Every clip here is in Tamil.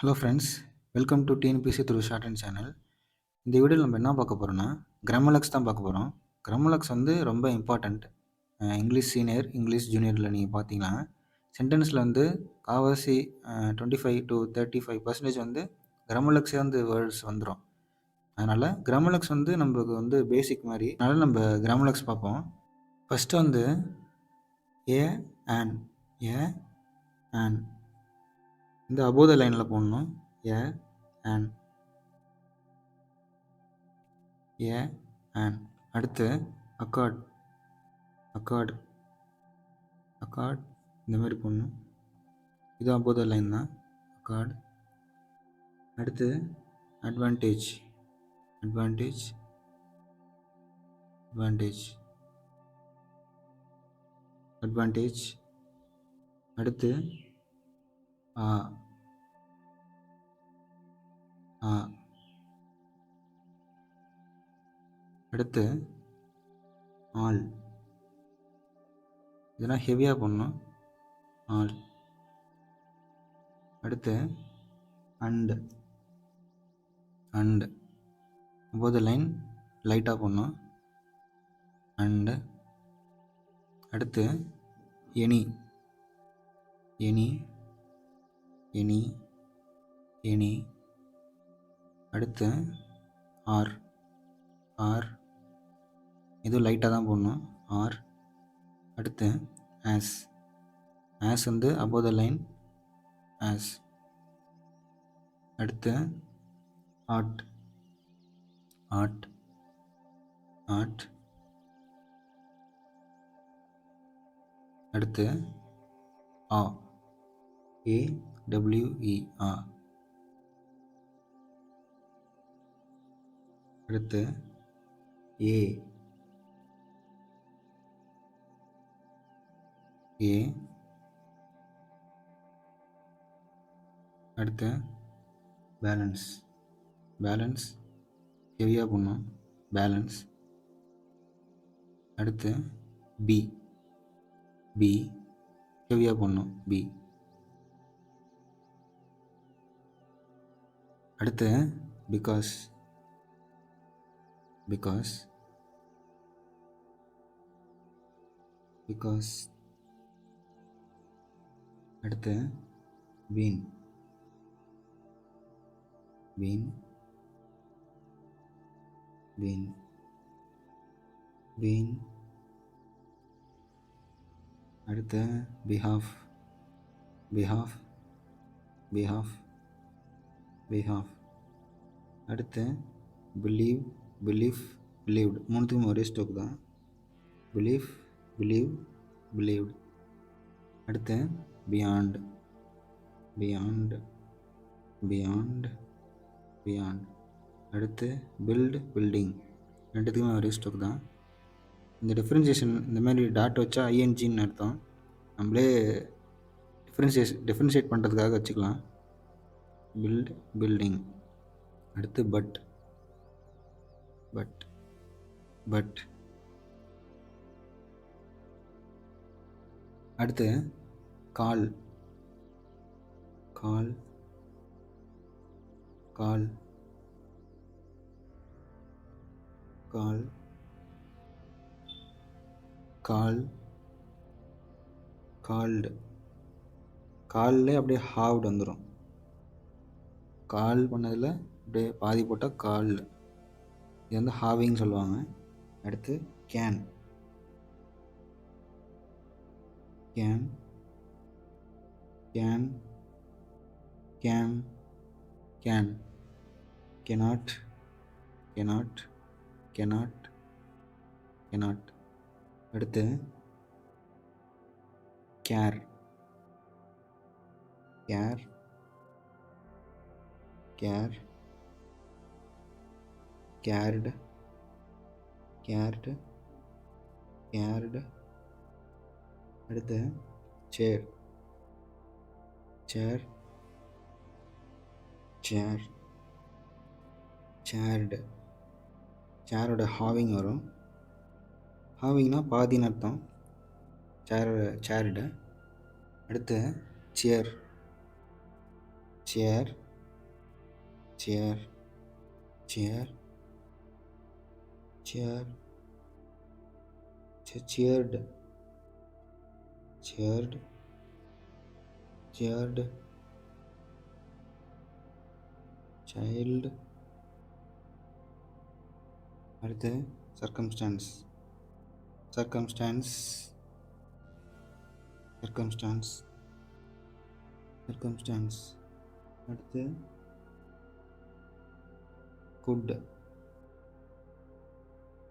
Hello friends, welcome to TNPC through short and channel. இந்த வீடியோவில் நம்ம என்ன பார்க்க போகிறோம்னா கிராமலக்ஸ் தான் பார்க்க போகிறோம். கிராமலக்ஸ் வந்து ரொம்ப இம்பார்ட்டண்ட். இங்கிலீஷ் சீனியர், இங்கிலீஷ் ஜூனியரில் நீங்கள் பார்த்தீங்கன்னா சென்டென்ஸில் வந்து காவாசி 25 to 35% வந்து கிராமலக்ஸே வந்து வேர்ட்ஸ் வந்துடும். அதனால் கிராமலக்ஸ் வந்து நம்மளுக்கு வந்து பேசிக் மாதிரி. அதனால் நம்ம கிராமலக்ஸ் பார்ப்போம். ஃபஸ்ட்டு வந்து ஏ ஆன் இந்த அபோவ் த லைனில் போடணும். ஏ ஆன் அடுத்து அக்கார்ட் இந்த மாதிரி போடணும். இது அபோவ் த லைன் தான், அக்கார்ட். அடுத்து அட்வான்டேஜ் அடுத்து ஆ அடுத்து ஆல். இதெல்லாம் ஹெவியாக பண்ணணும். ஆல். அடுத்து அண்ட் அபோவ் த லைன் லைட்டாக பண்ணணும். அண்ட். அடுத்து எனி அடுத்து ஆர் இதுவும் லைட்டாக தான் போடணும். ஆர். அடுத்து ஆஸ் வந்து அபோவ் த லைன் ஆஸ். அடுத்து ஆட் அடுத்து ஆ AWE ஆ. அடுத்து ஏ அடுத்து பேலன்ஸ் ஹெவியாக பண்ணணும். பேலன்ஸ். அடுத்து பி ஹெவியாக பண்ணணும். பி. அடுத்து பிகாஸ் அடுத்து பீன் அடுத்து பிஹாஃப் அடுத்து பிலீவ்டு. மூணுத்துக்கும் ஒரே ஸ்டோக் தான். பிலீவ்டு. அடுத்து பியாண்ட். அடுத்து பில்டிங். ரெண்டுத்துக்குமே ஒரே ஸ்டோக் தான். இந்த டிஃப்ரென்சியேஷன் இந்த மாதிரி டாட் வச்சா ஐஎன்ஜின்னு அர்த்தம். நம்மளே டிஃப்ரென்ஷியேட் பண்ணுறதுக்காக வச்சுக்கலாம். பில்டிங். அடுத்து பட் அடுத்து கால் கால்டு. கால்லே அப்படியே ஹாவ்டு வந்துடும். கால் பண்ணதில் அப்படியே பாதி போட்டால் கால். இது வந்து ஹாவிங் சொல்லுவாங்க. அடுத்து கேன் cannot அடுத்து கேர் கேர்டு அடுத்து சேர்டு. சேரோட ஹாவிங் வரும். ஹாவிங்னா பாதின்னு அர்த்தம். சேர்டு. அடுத்து chair chair chair chair chaired chaired chaired child. அடுத்து சர்க்கம்ஸ்டான்ஸ் சர்க்கம்ஸ்டான்ஸ் சர்க்கம்ஸ்டான்ஸ் சர்க்கம்ஸ்டான்ஸ். அடுத்து குட்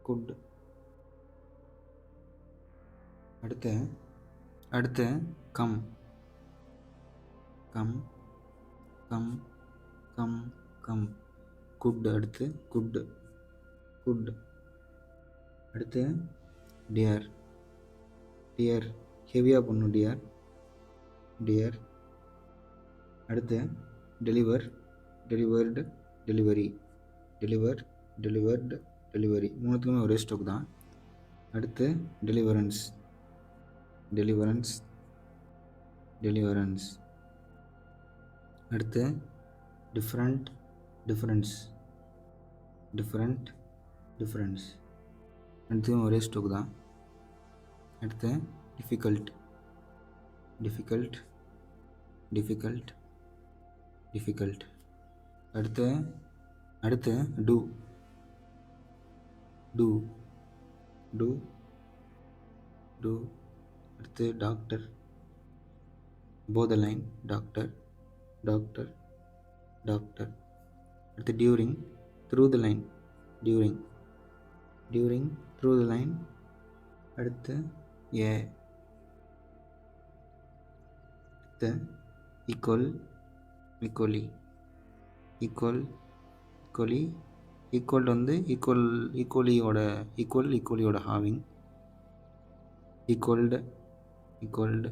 குட். அடுத்து அடுத்து come come come come come. Good. அடுத்து குட் குட். அடுத்து டியர் டியர். ஹெவியாக பண்ணும் டியர் டியர். அடுத்து deliver delivered delivery deliver delivered delivery. மூணுத்துக்குமே ஒரே ஸ்டோக் தான். அடுத்து டெலிவரன்ஸ் டெலிவரன்ஸ் டெலிவரன்ஸ். அடுத்து டிஃப்ரெண்ட் டிஃப்ரென்ஸ் டிஃப்ரெண்ட் டிஃப்ரென்ஸ். அடுத்தும் ஒரே ஸ்டோக் தான். அடுத்து டிஃபிகல்ட் டிஃபிகல்ட் டிஃபிகல்ட் டிஃபிகல்ட். அடுத்து அடுத்து டூ டூ டூ டூ. அடுத்து டாக்டர் போதலைன் டாக்டர் டாக்டர் டாக்டர். அடுத்து during through the line during during through the line. அடுத்து ஏ. அடுத்து equal equally equal equally. Equal வந்து ஈக்குவலியோட ஹாவிங் ஈக்குவல்டு ஈக்குவல்டு.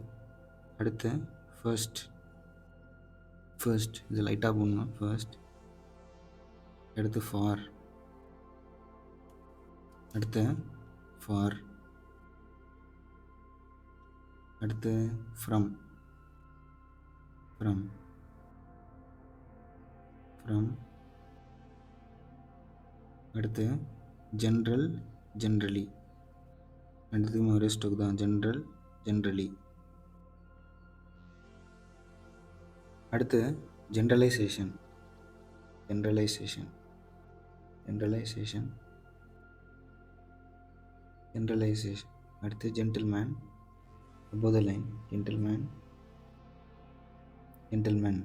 அடுத்து ஃபர்ஸ்ட் ஃபர்ஸ்ட். இது லைட்டாக போடணும் ஃபர்ஸ்ட். அடுத்து ஃபார் அடுத்து ஃபார். அடுத்து ஃப்ரம் ஃப்ரம் ஃப்ரம். அடுத்து ஜென்ரல் ஜென்ரலி. ரெண்டுத்துக்குமே ஒரே ஸ்டோக் தான் ஜென்ரல் ஜென்ரலி. அடுத்து ஜென்ரலைசேஷன் ஜென்ரலைசேஷன் ஜென்ரலைசேஷன் ஜென்ரலைசேஷன். அடுத்து gentleman above the line gentleman gentleman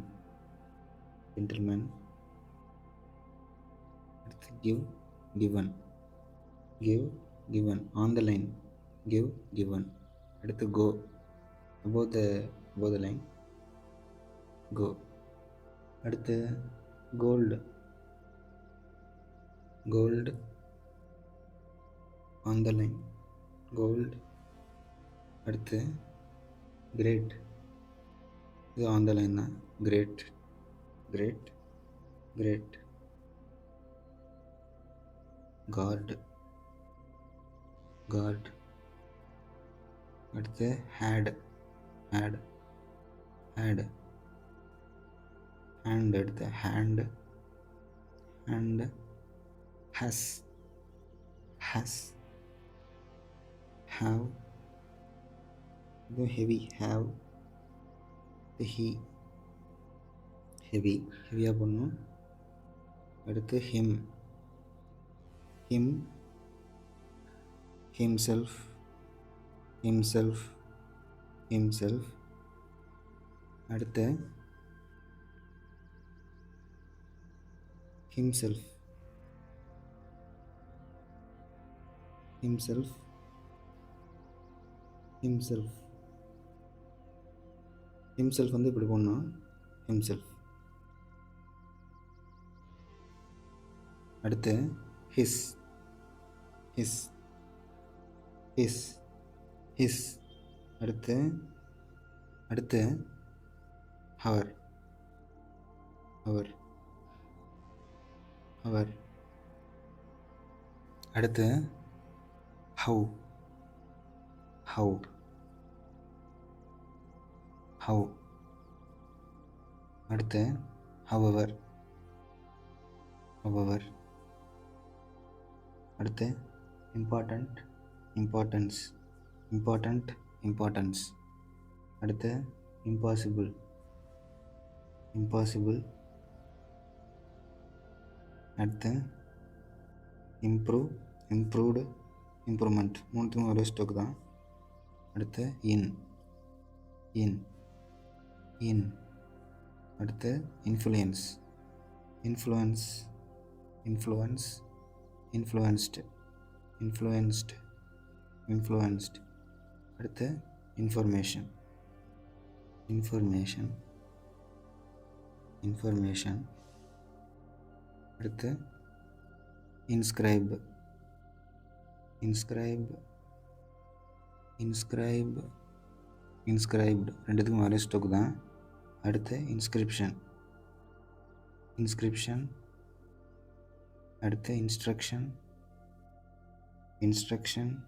gentleman. அடுத்து give given give given. on the line give given. அடுத்து go above the line go. அடுத்து gold gold on the line gold. அடுத்து great. இது on the line தான் great great great. guard guard. அடுத்து had had had hand. அடுத்து hand hand. has has have. இது heavy have. இது ஹெவியாக பண்ணும். அடுத்து him him himself himself himself. அடுத்து himself himself himself himself வந்து இப்படி போடணும் himself. அடுத்து his his his his. அடுத்து அடுத்து her her her. அடுத்து how how how. அடுத்து however however. அடுத்து important, importance, important, importance. அடுத்து impossible, impossible. அடுத்து improve, improved, improvement. மூணுத்துக்கும் ஒரே ஸ்டோக் தான். அடுத்து in, in, in. அடுத்து influence, influence, influence, influenced, influenced, influenced. அடுத்து information, information, information. அடுத்து inscribe, inscribe, inscribe, inscribed. ரெண்டுத்துக்கும் ஒரே ஸ்டோக் தான். அடுத்து inscription, inscription. அடுத்து instruction, instruction,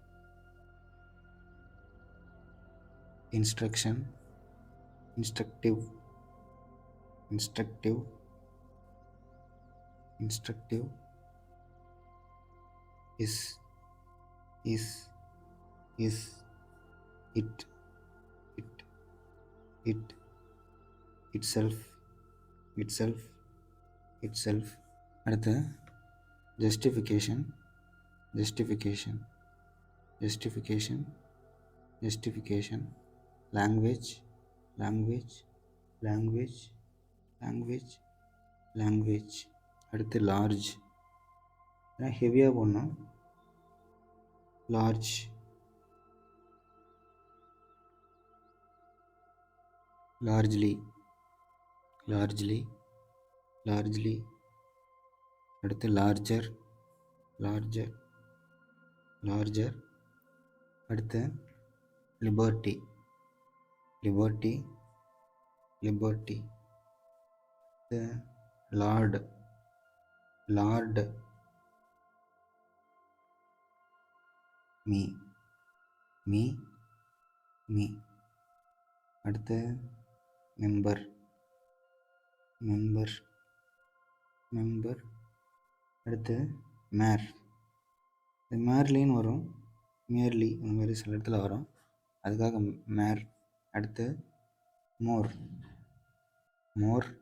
instruction, instructive, instructive, instructive. Is, is, is, it, it, it, itself, itself, itself. அடுத்து justification, justification, justification, justification. language, language, language, language, language. அடுத்து large, ஹெவியாக போடணும். large, largely, largely, largely. அடுத்து larger, larger, larger. அடுத்து liberty, liberty, liberty. அடுத்து lord, lord. me, me, me. அடுத்து member, member, member. அடுத்து மேர். இது மேர்லின்னு வரும், மேர்லி இந்த மாதிரி சில இடத்துல வரும், அதுக்காக மேர். அடுத்து மோர், மோர்,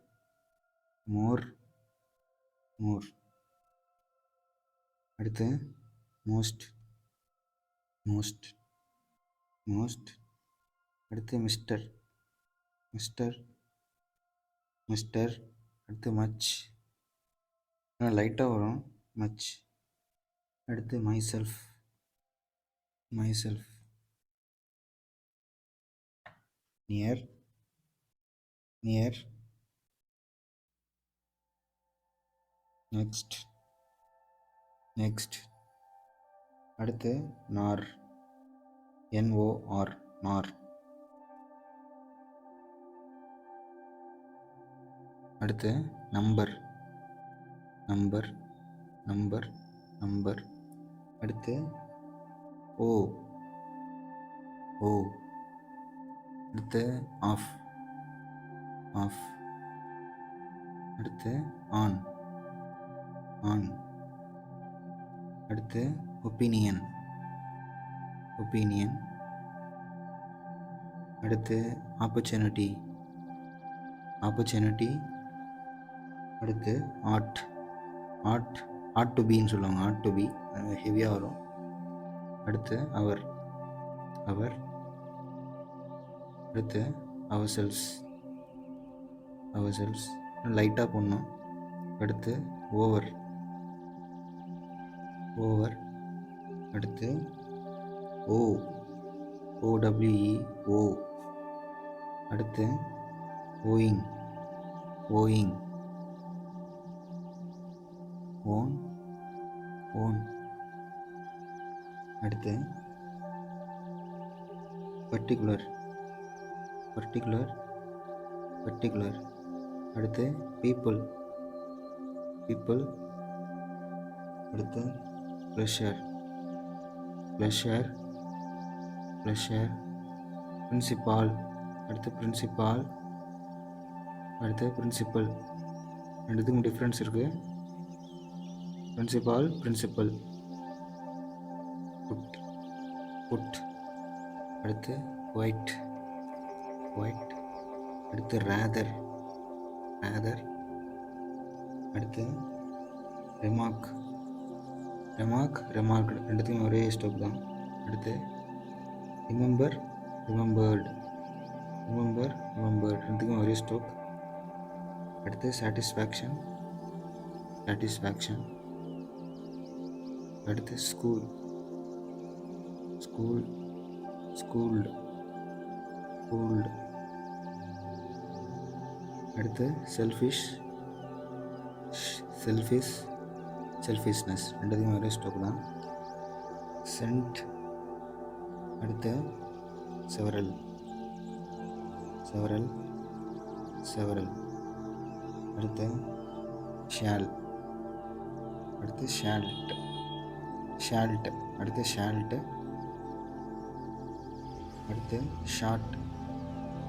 மோர், மோர். அடுத்து மோஸ்ட், மோஸ்ட், மோஸ்ட். அடுத்து மிஸ்டர், மிஸ்டர், மிஸ்டர். அடுத்து மச், லைட்டாக வரும் மச். அடுத்து myself, myself. Near, near. Next, next. அடுத்து நார், NOR, நார். அடுத்து நம்பர், நம்பர், நம்பர், நம்பர். அடுத்து ஓ, ஓ. அடுத்து ஆஃப், ஆஃப். அடுத்து ஆன், ஆன். அடுத்து ஒப்பீனியன், ஒப்பீனியன். அடுத்து ஆப்பர்ச்சுனிட்டி, ஆப்பர்ச்சுனிட்டி. அடுத்து ஆர்ட், ஆர்ட், ஆர்ட் டு பின்னு சொல்லுவாங்க, ஆர்ட் டு பி, ஹெவியாக வரும். அடுத்து அவர், அவர். அடுத்து அவர் செல்ஸ், அவர் செல்ஸ், லைட்டாக போடணும். அடுத்து ஓவர், ஓவர். அடுத்து ஓ, OWE, ஓ. அடுத்து ஓயிங், ஓயிங். Own, own. அடுத்து பர்டிகுலர், பர்டிகுலர், பர்டிகுலர். அடுத்து பீப்புள், பீப்புள். அடுத்து ப்ளஷர், ப்ளஷர், ப்ளஷர். பிரின்சிபால். அடுத்து பிரின்சிபால். அடுத்து பிரின்சிபல். ரெண்டுத்துக்கும் டிஃப்ரென்ஸ் இருக்குது. Principal, principle. Put, put. அடுத்து ஒயிட், ஒயிட். அடுத்து ரேதர், ரேதர். அடுத்து ரிமார்க், ரெமார்க், ரெமார்க்டு. ரெண்டுத்துக்கும் ஒரே ஸ்டோக் தான். அடுத்து ரிமெம்பர், ரிமெம்பர்டு, ரிமெம்பர், ரிமெம்பர்டு. ரெண்டுத்துக்கும் ஒரே ஸ்டோக். அடுத்து சாட்டிஸ்ஃபேக்ஷன், சாட்டிஸ்ஃபேக்ஷன். அடுத்து ஸ்கூல், ஸ்கூல், ஸ்கூல்டு, ஸ்கூல்டு. அடுத்து செல்ஃபிஷ், செல்ஃபிஷ், செல்ஃபிஷ்னஸ். ரெண்டுத்தையும் ஒரே ஸ்டோக் தான். சென்ட். அடுத்து செவரல், செவரல், செவரல். அடுத்து ஷால், அடுத்து ஷால்ட், ஷால்ட். அடுத்து ஷால்ட்டு. அடுத்து ஷார்ட்,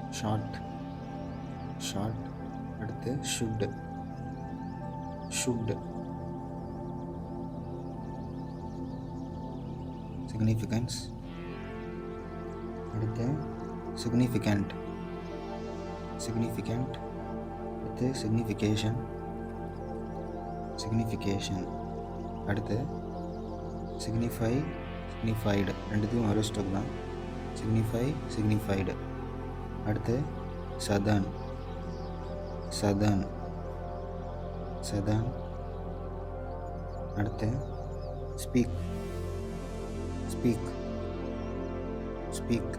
ஷார்ட், ஷார்ட். அடுத்து ஷுட், ஷுட். சிக்னிஃபிகன்ஸ். அடுத்து சிக்னிஃபிகண்ட், சிக்னிஃபிகண்ட். அடுத்து சிக்னிஃபிகேஷன், சிக்னிஃபிகேஷன். அடுத்து சிக்னிஃபை, சிக்னிஃபைடு. ரெண்டுத்தையும் ஒரே ஸ்டோக் தான். Signify, signified. அடுத்து சதர்ன், சதர்ன், சதர்ன். அடுத்து ஸ்பீக், ஸ்பீக், ஸ்பீக்.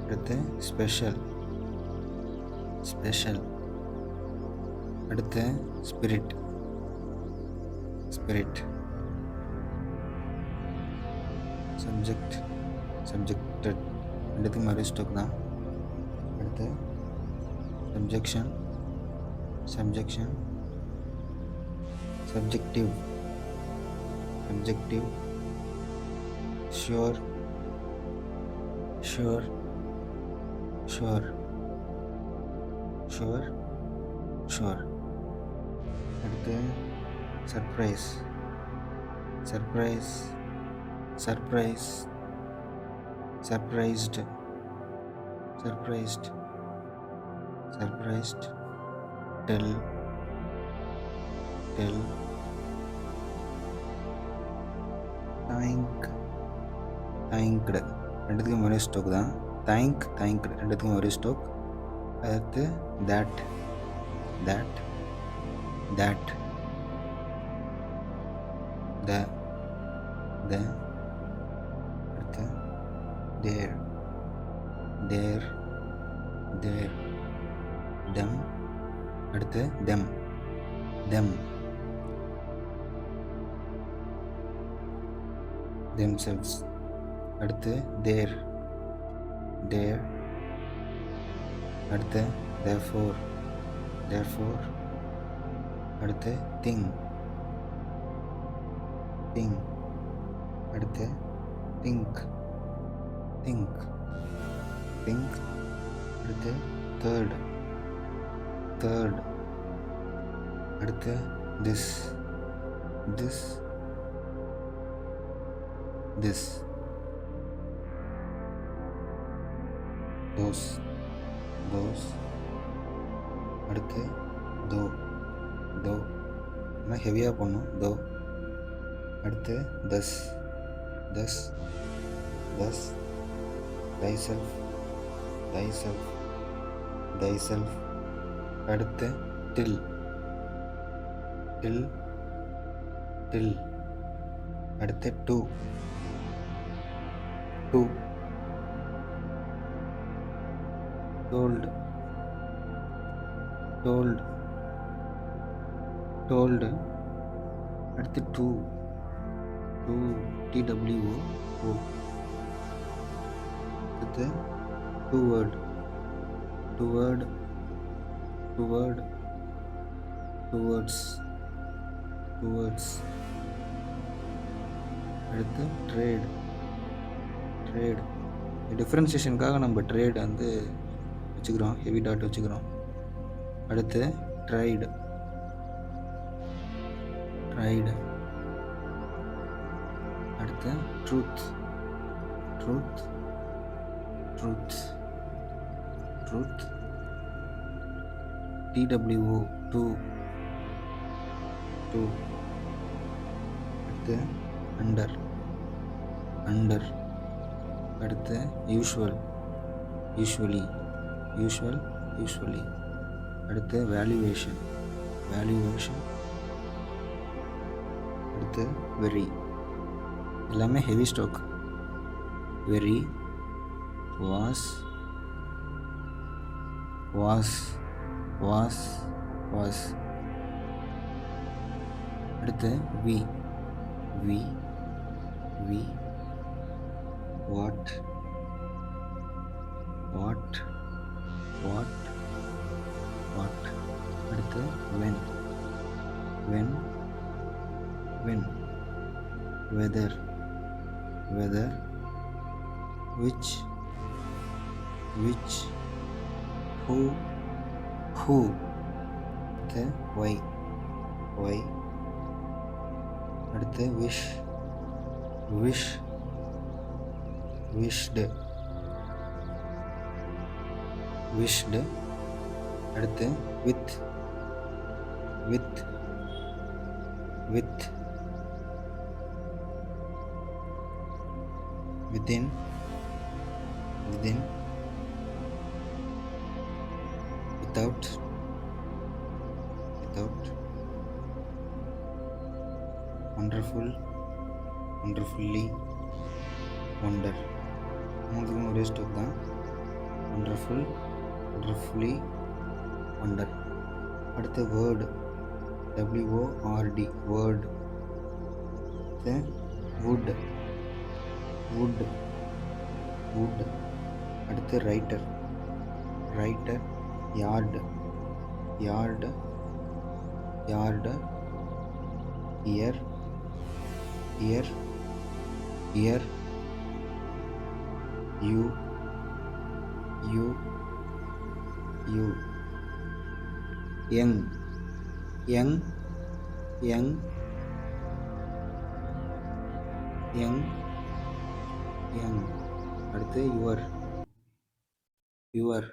அடுத்து ஸ்பெஷல், ஸ்பெஷல். அடுத்து ஸ்பிரிட், ஸ்பிரிட். Subject, subjected. ரெண்டுத்துக்கும் ஒரே ஸ்டோக் தான். அடுத்து subjection, subjection. Subjective, subjective. Sure, sure, sure, sure, sure. அடுத்து surprise, surprise, surprise, surprised, surprised, surprised. Tell, tell. Thank, thanked. ரெண்டுத்துக்கும் ஒரே ஸ்டோக் தான். Thank, thanked. ரெண்டுத்துக்கும் ஒரே ஸ்டோக். அடுத்து that, that, that. The, the. அடுத்து தேர், தேர், தேர். தெம். அடுத்து தெம், தெம். themselves. அடுத்து தேர், தேர். அடுத்து therefore, therefore. அடுத்து திங், திங். அடுத்து திங்க், திங்க், திங்க். அடுத்து தேர்ட், தேர்ட். அடுத்து this, this, this. those, those. அடுத்து தோ, தோ. ஆனால் ஹெவியாக போடணும். தோ. அடுத்து தஸ், தஸ், தஸ். thyself, thyself, thyself. அடுத்து till, till, till. அடுத்து to, to. told, told, told. அடுத்து to, to, TWO. அடுத்து toward, toward, toward, towards, towards. அடுத்து ட்ரேட், ட்ரேட். டிஃப்ரென்சியேஷனுக்காக நம்ம ட்ரேட் வந்து வச்சுக்கிறோம், ஹெவி டாட் வச்சுக்கிறோம். அடுத்து ட்ரைடு, ரைடு. அடுத்து truth. Truth truth truth. TWO two. Two. அடுத்து அண்டர். அண்டர். அடுத்து யூஷுவல். யூஷுவலி. Usual usually. அடுத்து வேல்யூவேஷன். வேல்யூவேஷன். அடுத்து வெரி. எல்லாமே heavy stroke. Very. Was. Was was was. அடுத்து we. We. We. What. What what what. அடுத்து when. When. When. Whether. Whether. Which. Which. Who. Who. அடுத்து ஒய். ஒய். அடுத்து விஷ். விஷ். விஷ்டு. விஷ்டு. அடுத்து with. With. With. Within. Within. Without. Without. Wonderful. Wonderfully. Wonder. மூணுத்துக்கும் ஒரே ஸ்டோக் தான். Wonderful, wonderfully, wonder. அடுத்து வேர்டு. WORD. வேர்டு. அடுத்து வுட். வுட். வுட். அடுத்து writer. Writer. Yard. Yard. Yard. Year. Year. Year. You. You. You. Young. Young. Young. Young. Young. அடுத்து your. Your.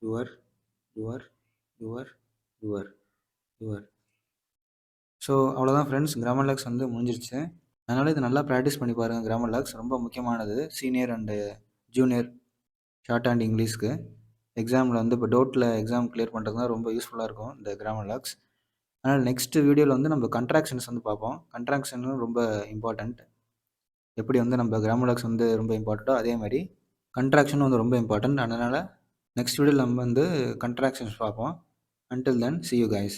Your. Your. Your. Your. Your. So அவ்வளோதான் ஃப்ரெண்ட்ஸ், கிராமர் லாக்ஸ் வந்து முடிஞ்சிருச்சு. அதனால் இது நல்லா ப்ராக்டிஸ் பண்ணி பாருங்கள். கிராமர் லாக்ஸ் ரொம்ப முக்கியமானது senior and junior shorthand இங்கிலீஷ்க்கு. எக்ஸாமில் வந்து இப்போ டோட்டில் எக்ஸாம் கிளியர் பண்ணுறது தான் ரொம்ப யூஸ்ஃபுல்லாக இருக்கும் இந்த கிராமர் லாக்ஸ். அதனால் நெக்ஸ்ட் வீடியோவில் வந்து நம்ம கண்ட்ராக்ஷன்ஸ் வந்து பார்ப்போம். கண்ட்ராக்ஷனும் ரொம்ப இம்பார்ட்டண்ட். எப்படி வந்து நம்ம கிராமர் லாக்ஸ் வந்து ரொம்ப இம்பார்ட்டண்ட்டோ அதே மாதிரி கண்ட்ராக்ஷனும் வந்து ரொம்ப இம்பார்ட்டண்ட். அதனால் நெக்ஸ்ட் வீடியோவில் நம்ம வந்து கண்ட்ராக்ஷன்ஸ் பார்ப்போம். Until then, see you guys.